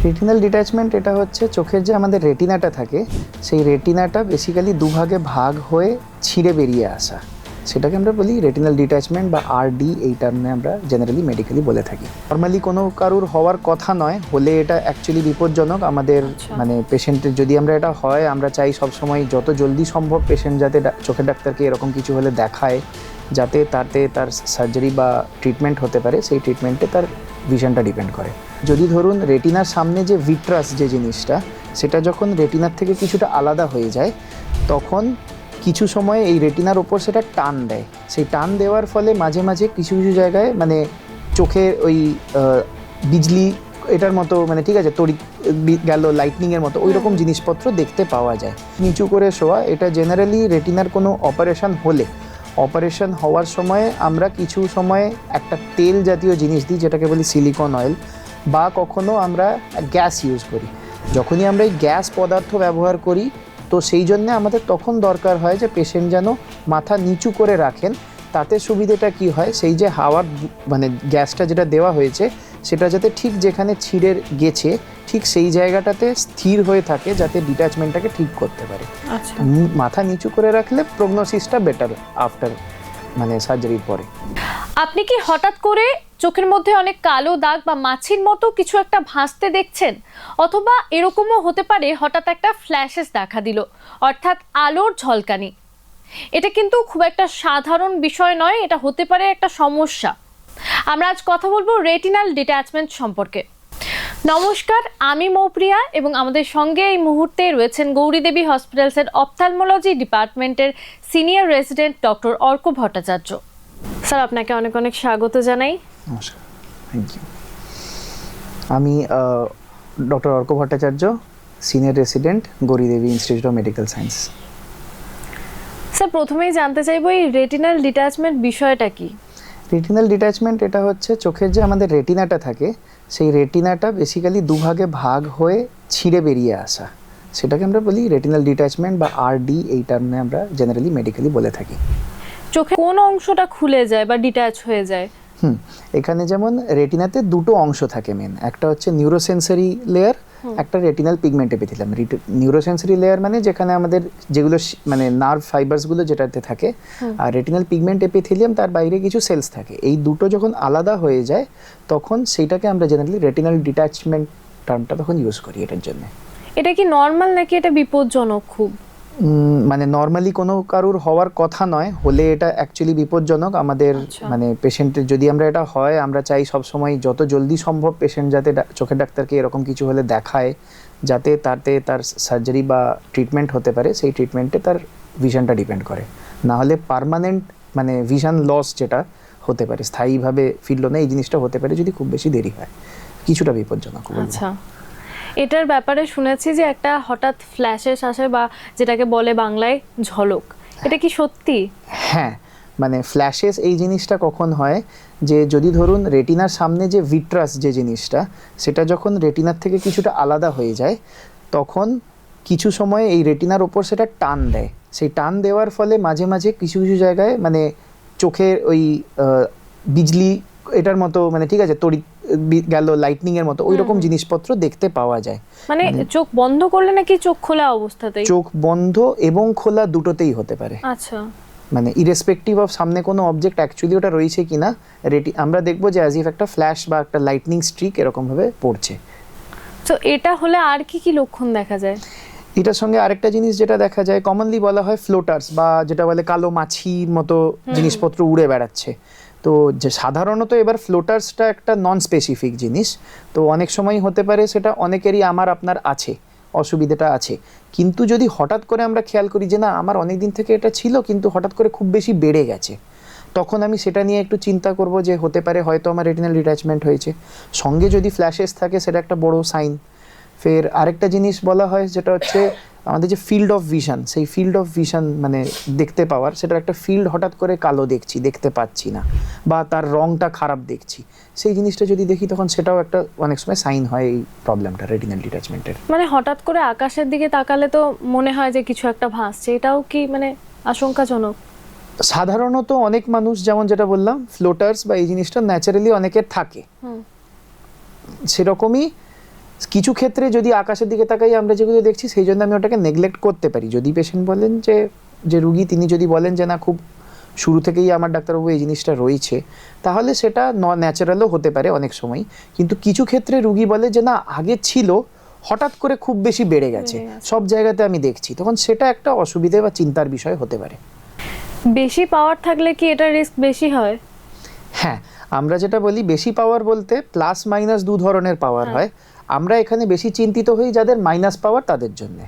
Retinal detachment এটা হচ্ছে চোখের যে আমাদের রেটিনাটা থাকে সেই রেটিনাটা বেসিক্যালি দুভাগে ভাগ হয়ে ছিঁড়ে বেরিয়ে আসা, সেটাকে আমরা বলি রেটিনাল ডিট্যাচমেন্ট বা আরডি, এই টার্মে আমরা জেনারেলি মেডিকেলি বলে থাকি। নর্মালি কোনো কারুর হওয়ার কথা নয়, হলে এটা অ্যাকচুয়ালি বিপজ্জনক আমাদের মানে পেশেন্টের। যদি আমরা এটা হয় আমরা চাই সবসময় যত জলদি সম্ভব পেশেন্ট যাতে চোখের ডাক্তারকে এরকম কিছু হলে দেখায়, যাতে তার সার্জারি বা ট্রিটমেন্ট হতে পারে। সেই ট্রিটমেন্টে তার ভিশনটা ডিপেন্ড করে। যদি ধরুন রেটিনার সামনে যে ভিট্রাস যে জিনিসটা, সেটা যখন রেটিনার থেকে কিছুটা আলাদা হয়ে যায় তখন কিছু সময় এই রেটিনার ওপর সেটা টান দেয়। সেই টান দেওয়ার ফলে মাঝে মাঝে কিছু কিছু জায়গায় মানে চোখে ওই বিজলি এটার মতো মানে ঠিক আছে তড়িৎ গেল লাইটনিংয়ের মতো ওই রকম জিনিসপত্র দেখতে পাওয়া যায়। নিচু করে শোয়া, এটা জেনারেলি রেটিনার কোনো অপারেশন হলে, অপারেশন হওয়ার সময় আমরা কিছু সময় একটা তেল জাতীয় জিনিস দিই যেটাকে বলি সিলিকন অয়েল, বা কখনো আমরা গ্যাস ইউজ করি। যখনই আমরা এই গ্যাস পদার্থ ব্যবহার করি তো সেই জন্য আমাদের তখন দরকার হয় যে পেশেন্ট যেন মাথা নিচু করে রাখেন। তাতে সুবিধাটা কি হয়, সেই যে হাওয়ার মানে গ্যাসটা যেটা দেওয়া হয়েছে সেটা যাতে ঠিক যেখানে ছিঁড়ে গেছে ঠিক সেই জায়গাটাতে স্থির হয়ে থাকে, যাতে ডিট্যাচমেন্টটাকে ঠিক করতে পারে। আচ্ছা, মাথা নিচু করে রাখলে প্রগনোসিসটা বেটার আফটার মানে সার্জারির পরে। আপনি কি হঠাৎ করে চোখের মধ্যে অনেক কালো দাগ বা মাছির মতো কিছু একটা ভাসতে দেখছেন? অথবা এরকমও হতে পারে হঠাৎ একটা ফ্ল্যাশেস দেখা দিল, অর্থাৎ আলোর ঝলকানি। এটা কিন্তু খুব একটা সাধারণ বিষয় নয়, এটা হতে পারে একটা সমস্যা। আমরা আজ কথা বলবো রেটিনাল ডিট্যাচমেন্ট সম্পর্কে। নমস্কার, আমি মৌপ্রিয়া এবং আমাদের সঙ্গে এই মুহূর্তে রয়েছেন গৌরীদেবী হসপিটালসের অপথ্যালমোলজি ডিপার্টমেন্টের senior resident doctor Arka Bhattacharya. Sir, আপনাকে অনেক অনেক স্বাগত জানাই। নমস্কার, থ্যাংক ইউ। আমি doctor Arka Bhattacharya, senior resident, Gouridevi institute of medical science. Sir, প্রথমেই জানতে চাইবো এই রেটিনাল ডিট্যাচমেন্ট বিষয়টা কি? রেটিনাল ডিট্যাচমেন্ট এটা হচ্ছে চোখের যে আমাদের রেটিনাটা থাকে সেই রেটিনাটা বেসিক্যালি দুভাগে ভাগ হয়ে ছিঁড়ে বেরিয়ে আসা, সেটাকে আমরা বলি রেটিনাল ডিট্যাচমেন্ট বা আরডি, এই টার্মে আমরা জেনারেলি মেডিকেলি বলে থাকি। চোখে কোন অংশটা খুলে যায় বা ডিট্যাচ হয়ে যায়? এখানে যেমন রেটিনাতে দুটো অংশ থাকে মেন, একটা হচ্ছে নিউরোসেন্সরি লেয়ার, একটা রেটিনাল পিগমেন্ট এপিথেলিয়াম। নিউরোসেন্সরি লেয়ার মানে যেখানে আমাদের যেগুলো মানে নার্ভ ফাইবারসগুলো যেটাতে থাকে, আর রেটিনাল পিগমেন্ট এপিথেলিয়াম তার বাইরে কিছু সেলস থাকে। এই দুটো যখন আলাদা হয়ে যায় তখন সেইটাকে আমরা জেনারেলি রেটিনাল ডিট্যাচমেন্ট টার্মটা তখন ইউজ করি এটার জন্য। এটা কি নর্মাল নাকি এটা বিপজ্জনক খুব? মানে নর্মালি কোনো কারুর হওয়ার কথা নয়, হলে এটা অ্যাকচুয়ালি বিপজ্জনক আমাদের মানে পেশেন্টের। যদি আমরা এটা হয় আমরা চাই সবসময় যত জলদি সম্ভব পেশেন্ট যাতে চোখের ডাক্তারকে এরকম কিছু হলে দেখায়, যাতে তার সার্জারি বা ট্রিটমেন্ট হতে পারে। সেই ট্রিটমেন্টে তার ভিশনটা ডিপেন্ড করে, না হলে পার্মানেন্ট মানে ভিশন লস যেটা হতে পারে, স্থায়ীভাবে ফিরল না, এই জিনিসটা হতে পারে যদি খুব বেশি দেরি হয়, কিছুটা বিপজ্জনক। আচ্ছা, এটার ব্যাপারে শুনেছি যে একটা হঠাৎ ফ্ল্যাশেস আসে বা যেটাকে বলে বাংলায় ঝলক, এটা কি সত্যি? হ্যাঁ, মানে ফ্ল্যাশেস এই জিনিসটা কখন হয়, যে যদি ধরুন রেটিনার সামনে যে ভিট্রাস যে জিনিসটা সেটা যখন রেটিনার থেকে কিছুটা আলাদা হয়ে যায় তখন কিছু সময় এই রেটিনার ওপর সেটা টান দেয়। সেই টান দেওয়ার ফলে মাঝে মাঝে কিছু কিছু জায়গায় মানে চোখের ওই বিজলি এটার মতো মানে ঠিক আছে তড়িৎ গেল লাইটনিংয়ের মতো ওই রকম জিনিসপত্র দেখতে পাওয়া যায়। মানে চোখ বন্ধ করলে নাকি চোখ খোলা অবস্থাতেই? চোখ বন্ধ এবং খোলা দুটোতেই হতে পারে। আচ্ছা, মানে ইরেসপেক্টিভ অফ সামনে কোনো অবজেক্ট অ্যাকচুয়ালি ওটা রয়েছে কিনা, আমরা দেখবো যে অ্যাজ ইফ একটা ফ্ল্যাশ বা একটা লাইটনিং স্ট্রিক এরকমভাবে পড়ছে। তো এটা হলে আর কি কি লক্ষণ দেখা যায়? এটার সঙ্গে আরেকটা জিনিস যেটা দেখা যায়, কমনলি বলা হয় ফ্লোটার্স, বা যেটা বলে কালো মাছির মতো জিনিসপত্র উড়ে বেড়াচ্ছে। তো যে সাধারণত এবার ফ্লোটার্সটা একটা নন স্পেসিফিক জিনিস, তো অনেক সময় হতে পারে সেটা অনেকেরই আমার আপনার আছে, অসুবিধাটা আছে। কিন্তু যদি হঠাৎ করে আমরা খেয়াল করি যে না আমার অনেক দিন থেকে এটা ছিল কিন্তু হঠাৎ করে খুব বেশি বেড়ে গেছে, তখন আমি সেটা নিয়ে একটু চিন্তা করব যে হতে পারে হয়তো আমার রেটিনাল ডিট্যাচমেন্ট হয়েছে। সঙ্গে যদি ফ্ল্যাশেস থাকে সেটা একটা বড় সাইন। ফের আরেকটা জিনিস বলা হয় যেটা হচ্ছে আমাদের যে ফিল্ড অফ ভিশন, সেই ফিল্ড অফ ভিশন মানে দেখতে পাওয়ার, সেটার একটা ফিল্ড হঠাৎ করে কালো দেখছি, দেখতে পাচ্ছি না, বা তার রংটা খারাপ দেখছি, সেই জিনিসটা যদি দেখি তখন সেটাও একটা অনেক সময় সাইন হয় এই প্রবলেমটা রেটিনাল ডিট্যাচমেন্টের। মানে হঠাৎ করে আকাশের দিকে তাকালে তো মনে হয় যে কিছু একটা ভাসছে, এটাও কি মানে আশঙ্কাজনক? সাধারণত অনেক মানুষ যেমন যেটা বললাম ফ্লোটার্স বা এই জিনিসটা ন্যাচারালি অনেকের থাকে, সেরকমই কিছু ক্ষেত্রে যদি আকাশের দিকে তাকাই আমরা যেগুলো দেখছি সেই জন্য আমি ওটাকে নেগলেক্ট করতে পারি। যদি পেশেন্ট বলেন যে রুগী তিনি যদি বলেন যে না খুব শুরু থেকেই আমার ডাক্তারবাবু এই জিনিসটা রয়েছে, তাহলে সেটা ন্যাচারালও হতে পারে অনেক সময়। কিন্তু কিছু ক্ষেত্রে রুগী বলে যে না আগে ছিল, হঠাৎ করে খুব বেশি বেড়ে গেছে, সব জায়গাতে আমি দেখছি, তখন সেটা একটা অসুবিধে বা চিন্তার বিষয় হতে পারে। বেশি পাওয়ার থাকলে কি এটা রিস্ক বেশি হয়? হ্যাঁ, আমরা যেটা বলি বেশি পাওয়ার বলতে প্লাস মাইনাস দু ধরনের পাওয়ার হয়। আমরা এখানে বেশি চিন্তিত হই যাদের মাইনাস পাওয়ার তাদের জন্য।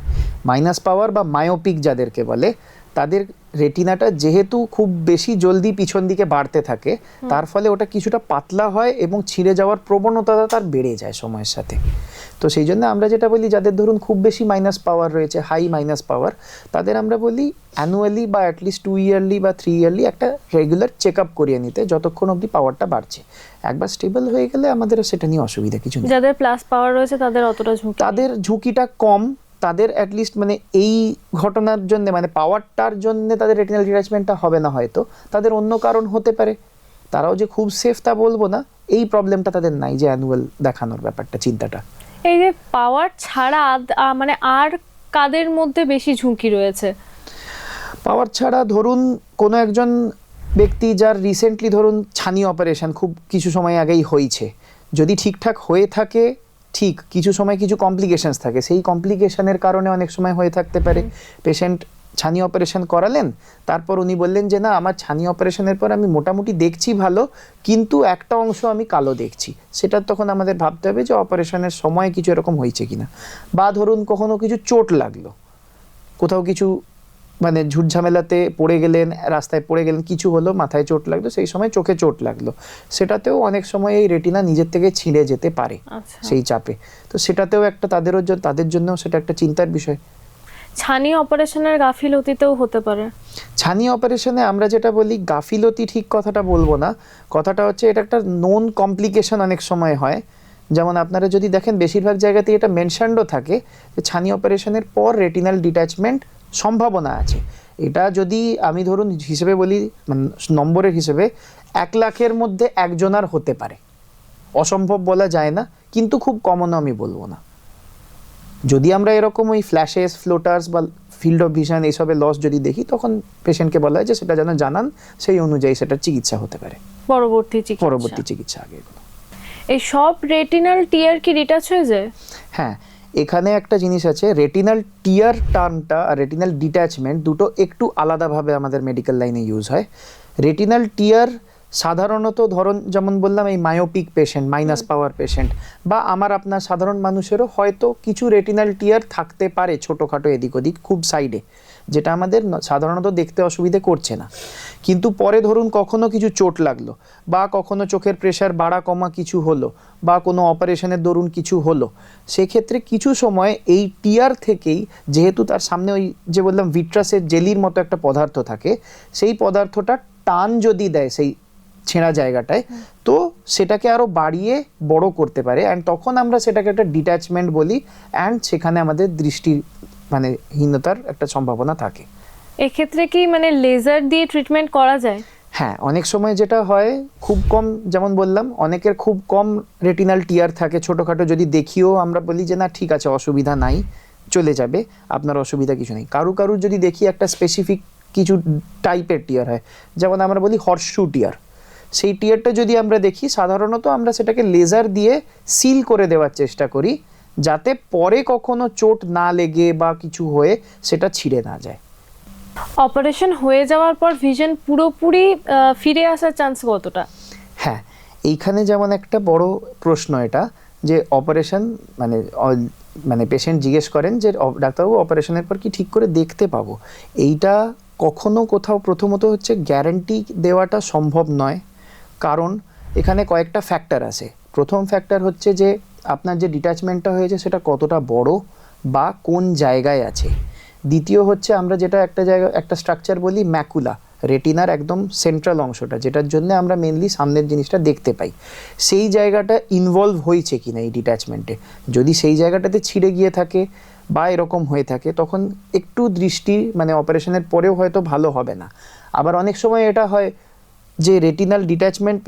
মাইনাস পাওয়ার বা মায়োপিক যাদেরকে বলে, তাদের রেটিনাটা যেহেতু খুব বেশি জলদি পিছন দিকে বাড়তে থাকে, তার ফলে ওটা কিছুটা পাতলা হয় এবং ছিঁড়ে যাওয়ার প্রবণতাটা তার বেড়ে যায় সময়ের সাথে। তো সেই জন্য আমরা যেটা বলি যাদের ধরুন খুব বেশি মাইনাস পাওয়ার রয়েছে, হাই মাইনাস পাওয়ার, তাদের আমরা বলি অ্যানুয়ালি বা অ্যাটলিস্ট 2 ইয়ারলি বা 3 ইয়ারলি একটা রেগুলার চেক আপ করিয়ে নিতে, যতক্ষণ অবধি পাওয়ারটা বাড়ছে। একবার স্টেবল হয়ে গেলে আমাদের সেটা নিয়ে অসুবিধা কিছু নেই। যাদের প্লাস পাওয়ার রয়েছে তাদের অতটা ঝুঁকি, তাদের ঝুঁকিটা কম। তাদের অ্যাটলিস্ট মানে এই ঘটনার জন্য মানে পাওয়ারটার জন্য তাদের রেটিনাল ডিট্যাচমেন্টটা হবে না, হয়তো তাদের অন্য কারণ হতে পারে, তারাও যে খুব সেফ তা বলবো না। এই প্রবলেমটা তাদের নাই যে অ্যানুয়াল দেখানোর ব্যাপারটা, চিন্তাটা। এই যে পাওয়ার ছাড়া মানে আর কাদের মধ্যে বেশি ঝুঁকি রয়েছে? পাওয়ার ছাড়া ধরুন কোনো একজন ব্যক্তি যার রিসেন্টলি ধরুন ছানি অপারেশন খুব কিছু সময় আগেই হয়েছে, যদি ঠিকঠাক হয়ে থাকে, ঠিক কিছু সময় কিছু কমপ্লিকেশনস থাকে, সেই কমপ্লিকেশনের কারণে অনেক সময় হয়ে থাকতে পারে। পেশেন্ট ছানি অপারেশন করালেন, তারপর উনি বললেন যে না আমার ছানি অপারেশনের পর আমি মোটামুটি দেখছি ভালো, কিন্তু একটা অংশ আমি কালো দেখছি, সেটা তখন আমাদের ভাবতে হবে যে অপারেশনের সময় কিছু এরকম হয়েছে কিনা। বা ধরুন কখনো কিছু চোট লাগলো, কোথাও কিছু মানে ঝুটঝামেলাতে পড়ে গেলেন, রাস্তায় পড়ে গেলেন, কিছু হলো, মাথায় চোট লাগলো, সেই সময় চোখে চোট লাগলো, সেটাতেও অনেক সময় এই রেটিনা নিজের থেকে ছিঁড়ে যেতে পারে সেই চাপে। তো সেটাতেও একটা তাদের জন্য সেটা একটা চিন্তার বিষয়। ছানি অপারেশনের গাফিলতিতেও হতে পারে। ছানি অপারেশনে আমরা যেটা বলি গাফিলতি ঠিক কথাটা বলবো না, কথাটা হচ্ছে এটা একটা নোন কমপ্লিকেশন অনেক সময় হয়। যেমন আপনারা যদি দেখেন বেশিরভাগ জায়গাতে এটা মেনশনডও থাকে যে ছানি অপারেশনের পর রেটিনাল ডিট্যাচমেন্ট সম্ভাবনা আছে। এটা যদি আমি ধরুন হিসেবে বলি, মানে নম্বরের হিসেবে 1 লাখের মধ্যে একজনার হতে পারে, অসম্ভব বলা যায় না, কিন্তু খুব কমনও আমি বলবো না। যদি আমরা এরকম ওই ফ্ল্যাশেস, ফ্লোটার্স বা ফিল্ড অফ ভিশন এইসবের লস যদি দেখি, তখন পেশেন্টকে বলা হয় যে সেটা যেন জানান, সেই অনুযায়ী সেটার চিকিৎসা হতে পারে, পরবর্তী চিকিৎসা আগে। এই সব রেটিনাল টিয়ার কি ডিটাচ হয়ে যায়? হ্যাঁ, এখানে একটা জিনিস আছে, রেটিনাল টিয়ার টার্মটা আর রেটিনাল ডিট্যাচমেন্ট দুটো একটু আলাদাভাবে আমাদের মেডিকেল লাইনে ইউজ হয়। রেটিনাল টিয়ার সাধারণত ধরুন যেমন বললাম এই মায়োপিক পেশেন্ট, মাইনাস পাওয়ার পেশেন্ট, বা আমার আপনার সাধারণ মানুষেরও হয়তো কিছু রেটিনাল টিয়ার থাকতে পারে ছোটোখাটো এদিক ওদিক খুব সাইডে, যেটা আমাদের সাধারণত দেখতে অসুবিধে করছে না। কিন্তু পরে ধরুন কখনো কিছু চোট লাগলো, বা কখনো চোখের প্রেশার বাড়া কমা কিছু হলো, বা কোনো অপারেশনের দরুন কিছু হলো, সেক্ষেত্রে কিছু সময় এই টিয়ার থেকেই, যেহেতু তার সামনে ওই যে বললাম ভিট্রাসের জেলির মতো একটা পদার্থ থাকে, সেই পদার্থটা টান যদি দেয় সেই ছেঁড়া জায়গাটায়, তো সেটাকে আরো বাড়িয়ে বড় করতে পারে, অ্যান্ড তখন আমরা সেটাকে একটা ডিট্যাচমেন্ট বলি, অ্যান্ড সেখানে আমাদের দৃষ্টির মানে হীনতার একটা সম্ভাবনা থাকে। এক্ষেত্রে কি মানে লেজার দিয়ে ট্রিটমেন্ট করা যায়? হ্যাঁ, অনেক সময় যেটা হয় খুব কম, যেমন বললাম অনেকের খুব কম রেটিনাল টিয়ার থাকে ছোটোখাটো, যদি দেখিও আমরা বলি যে না ঠিক আছে অসুবিধা নাই, চলে যাবে, আপনার অসুবিধা কিছু নেই। কারুর যদি দেখি একটা স্পেসিফিক কিছু টাইপের টিয়ার হয়, যেমন আমরা বলি হর্সশু টিয়ার, সেই টিয়ারটা যদি আমরা দেখি সাধারণত আমরা সেটাকে লেজার দিয়ে সিল করে দেওয়ার চেষ্টা করি, যাতে পরে কখনো চোট না লেগে বা কিছু হয়ে সেটা ছিঁড়ে না যায়। অপারেশন হয়ে যাওয়ার পর ভিশন পুরোপুরি ফিরে আসার চান্স কতটা? হ্যাঁ, এইখানে যেমন একটা বড় প্রশ্ন এটা, যে অপারেশন মানে পেশেন্ট জিজ্ঞেস করেন যে ডাক্তারবাবু অপারেশনের পর কি ঠিক করে দেখতে পাবো। এইটা কখনো কোথাও প্রথমত হচ্ছে গ্যারান্টি দেওয়াটা সম্ভব নয়, কারণ এখানে কয়েকটা ফ্যাক্টর আছে। প্রথম ফ্যাক্টর হচ্ছে যে আপনার যে ডিট্যাচমেন্টটা হয়েছে সেটা কতটা বড় বা কোন জায়গায় আছে। দ্বিতীয় হচ্ছে আমরা যেটা একটা স্ট্রাকচার বলি ম্যাকুলা, রেটিনার একদম সেন্ট্রাল অংশটা, যেটার জন্য আমরা মেনলি সামনের জিনিসটা দেখতে পাই, সেই জায়গাটা ইনভলভ হয়েছে কিনা এই ডিট্যাচমেন্টে। যদি সেই জায়গাটাতে ছিঁড়ে গিয়ে থাকে বা এরকম হয়ে থাকে, তখন একটু দৃষ্টি মানে অপারেশনের পরেও হয়তো ভালো হবে না। আবার অনেক সময় এটা হয় যে রেটিনাল ডিট্যাচমেন্ট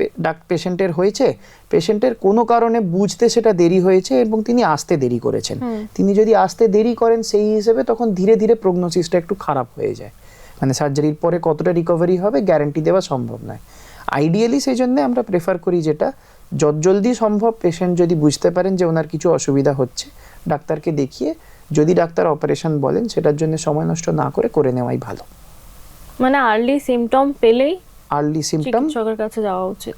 পেশেন্টের হয়েছে, পেশেন্টের কোনো কারণে বুঝতে সেটা দেরি হয়েছে এবং তিনি আসতে দেরি করেছেন, তিনি যদি আসতে দেরি করেন সেই হিসেবে তখন ধীরে ধীরে প্রগনোসিসটা একটু খারাপ হয়ে যায়। মানে সার্জারির পরে কতটা রিকভারি হবে গ্যারান্টি দেওয়া সম্ভব নয়। আইডিয়ালি সেই জন্য আমরা প্রেফার করি যেটা যত জলদি সম্ভব পেশেন্ট যদি বুঝতে পারেন যে ওনার কিছু অসুবিধা হচ্ছে, ডাক্তারকে দেখিয়ে যদি ডাক্তার অপারেশন বলেন সেটার জন্য সময় নষ্ট না করে নেওয়াই ভালো। মানে আর্লি সিমটম পেলেই আর্লি সিমটম চিকিৎসকের কাছে যাওয়া উচিত,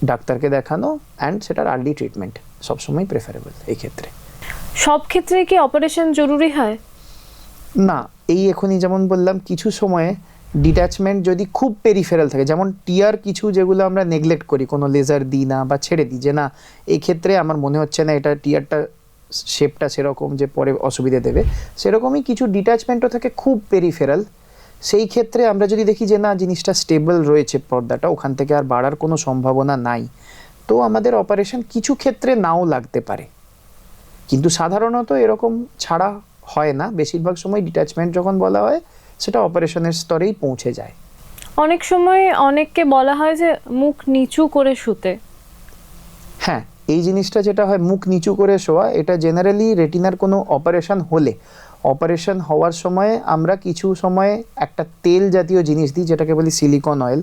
ডাক্তারকে দেখানো অ্যান্ড সেটার আর্লি ট্রিটমেন্ট সবসময় প্রেফারেবল। এই ক্ষেত্রে সব ক্ষেত্রে কি অপারেশন জরুরি হয়? না, এই এখনই যেমন বললাম কিছু সময়ে ডিট্যাচমেন্ট যদি খুব পেরিফেরাল থাকে, যেমন টিয়ার কিছু যেগুলো আমরা নেগলেক্ট করি, কোনো লেজার দিই না বা ছেড়ে দিই যে না এই ক্ষেত্রে আমার মনে হচ্ছে না এটা টিয়ারটা শেপটা সেরকম যে পরে অসুবিধে দেবে, সেরকমই কিছু ডিট্যাচমেন্টও থাকে খুব পেরিফেরাল। সেই ক্ষেত্রে আমরা যদি দেখি যে না জিনিসটা স্টেবল রয়েছে, পর্দাটা ওখান থেকে আর বাড়ার কোনো সম্ভাবনা নাই, তো আমাদের অপারেশন কিছু ক্ষেত্রে নাও লাগতে পারে। কিন্তু সাধারণত এরকম ছাড়া হয় না, বেশিরভাগ সময় ডিট্যাচমেন্ট যখন বলা হয় সেটা অপারেশনের স্তরেই পৌঁছে যায়। অনেক সময় অনেককে বলা হয় যে মুখ নিচু করে শুতে। হ্যাঁ, এই জিনিসটা যেটা হয় মুখ নিচু করে শোয়া, এটা জেনারেলি রেটিনার কোনো অপারেশন হলে, অপারেশন হওয়ার সময় আমরা কিছু সময় একটা তেল জাতীয় জিনিস দিই যেটাকে বলি সিলিকন অয়েল,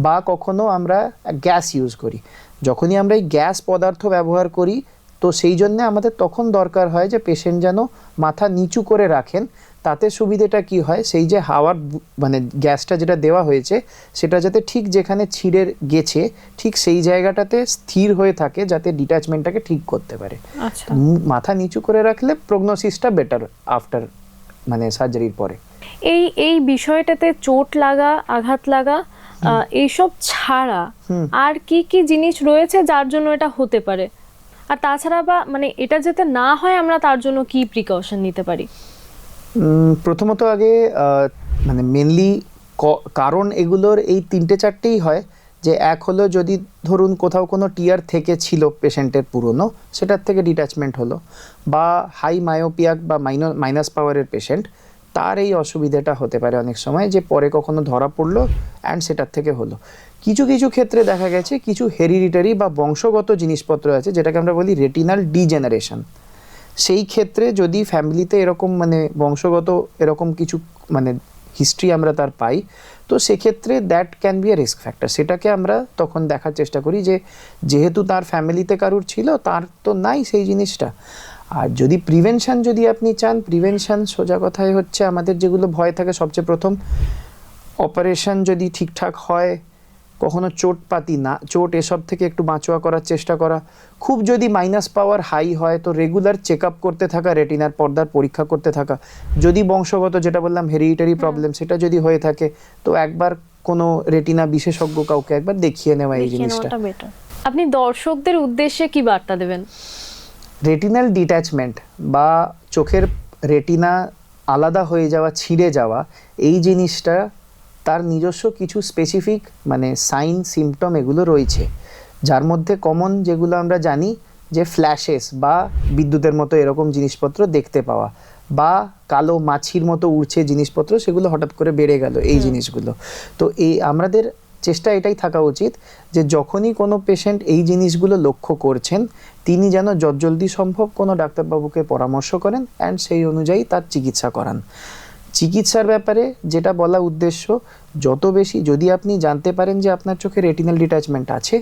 বা কখনো আমরা গ্যাস ইউজ করি। যখনই আমরা এই গ্যাস পদার্থ ব্যবহার করি তো সেই জন্য আমাদের তখন দরকার হয় যে পেশেন্ট যেন মাথা নিচু করে রাখেন। তাতে সুবিধেটা কি হয়, সেই যে হাওয়ার মানে গ্যাসটা যেটা দেওয়া হয়েছে সেটা যাতে ঠিক যেখানে ছিঁড়ে গেছে ঠিক সেই জায়গাটাতে স্থির হয়ে থাকে, যাতে ডিট্যাচমেন্টটাকে ঠিক করতে পারে। আচ্ছা, মাথা নিচু করে রাখলে প্রগনোসিসটা বেটার আফটার মানে সার্জারির পরে। এই বিষয়টাতে চোট লাগা, আঘাত লাগা, এইসব ছাড়া আর কি কি জিনিস রয়েছে যার জন্য এটা হতে পারে? আর তাছাড়া বা মানে এটা যাতে না হয় আমরা তার জন্য কি প্রিকশন নিতে পারি? প্রথমত আগে মানে মেনলি কারণ এগুলোর এই 3-4টেই হয়। যে এক হলো যদি ধরুন কোথাও কোনো টিয়ার থেকে ছিল পেশেন্টের পুরনো, সেটার থেকে ডিট্যাচমেন্ট হলো, বা হাই মায়োপিয়াক বা মাইনাস পাওয়ারের পেশেন্ট, তার এই অসুবিধাটা হতে পারে অনেক সময় যে পরে কখনো ধরা পড়লো অ্যান্ড সেটার থেকে হলো। কিছু কিছু ক্ষেত্রে দেখা গেছে কিছু হেরিডিটারি বা বংশগত জিনিসপত্র আছে যেটাকে আমরা বলি রেটিনাল ডিজেনারেশন। সেই ক্ষেত্রে যদি ফ্যামিলিতে এরকম মানে বংশগত এরকম কিছু মানে হিস্ট্রি আমরা তার পাই, তো সেক্ষেত্রে that can B A risk factor. সেটাকে আমরা তখন দেখার চেষ্টা করি যে যেহেতু তার ফ্যামিলিতে কারুর ছিল, তার তো নাই সেই জিনিসটা। আর যদি প্রিভেনশন যদি আপনি চান, প্রিভেনশন সোজা কথাই হচ্ছে আমাদের যেগুলো ভয় থাকে সবচেয়ে প্রথম, অপারেশন যদি ঠিকঠাক হয়, কখনো চোটপাতি না, চোট এসব থেকে একটু বাঁচোয়া করার চেষ্টা করা। খুব যদি মাইনাস পাওয়ার হাই হয় তো রেগুলার চেক আপ করতে থাকা, রেটিনার পর্দার পরীক্ষা করতে থাকা। যদি বংশগত যেটা বললাম হেরিডিটারি প্রবলেম সেটা যদি হয়ে থাকে তো একবার কোনো রেটিনা বিশেষজ্ঞ কাউকে একবার দেখিয়ে নেওয়া এই জিনিসটা। আপনি দর্শকদের উদ্দেশ্যে কি বার্তা দেবেন? রেটিনাল ডিট্যাচমেন্ট বা চোখের রেটিনা আলাদা হয়ে যাওয়া, ছিঁড়ে যাওয়া, এই জিনিসটা তার নিজস্ব কিছু স্পেসিফিক মানে সাইন সিমটম এগুলো রয়েছে, যার মধ্যে কমন যেগুলো আমরা জানি যে ফ্ল্যাশেস বা বিদ্যুতের মতো এরকম জিনিসপত্র দেখতে পাওয়া, বা কালো মাছির মতো উড়ছে জিনিসপত্র সেগুলো হঠাৎ করে বেড়ে গেল, এই জিনিসগুলো। তো এই আমাদের চেষ্টা এটাই থাকা উচিত যে যখনই কোনো পেশেন্ট এই জিনিসগুলো লক্ষ্য করছেন তিনি যেন যত জলদি সম্ভব কোনো ডাক্তারবাবুকে পরামর্শ করেন অ্যান্ড সেই অনুযায়ী তার চিকিৎসা করান। চিকিৎসার ব্যাপারে যেটা বলা উদ্দেশ্য, যত বেশি যদি আপনি জানতে পারেন যে আপনার চোখে রেটিনাল ডিট্যাচমেন্ট আছে,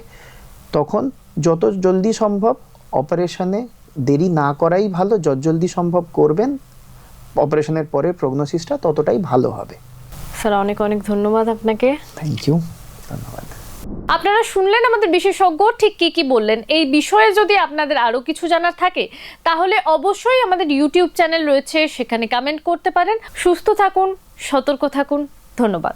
তখন যত জলদি সম্ভব অপারেশনে দেরি না করাই ভালো। যত জলদি সম্ভব করবেন, অপারেশনের পরে প্রগনোসিসটা ততটাই ভালো হবে। স্যার অনেক অনেক ধন্যবাদ আপনাকে। থ্যাংক ইউ, ধন্যবাদ। আপনারা শুনলেন আমাদের বিশেষজ্ঞ ঠিক কি কি বললেন। এই বিষয়ে যদি আপনাদের আরো কিছু জানার থাকে তাহলে অবশ্যই আমাদের ইউটিউব চ্যানেল রয়েছে, সেখানে কমেন্ট করতে পারেন। সুস্থ থাকুন, সতর্ক থাকুন, ধন্যবাদ।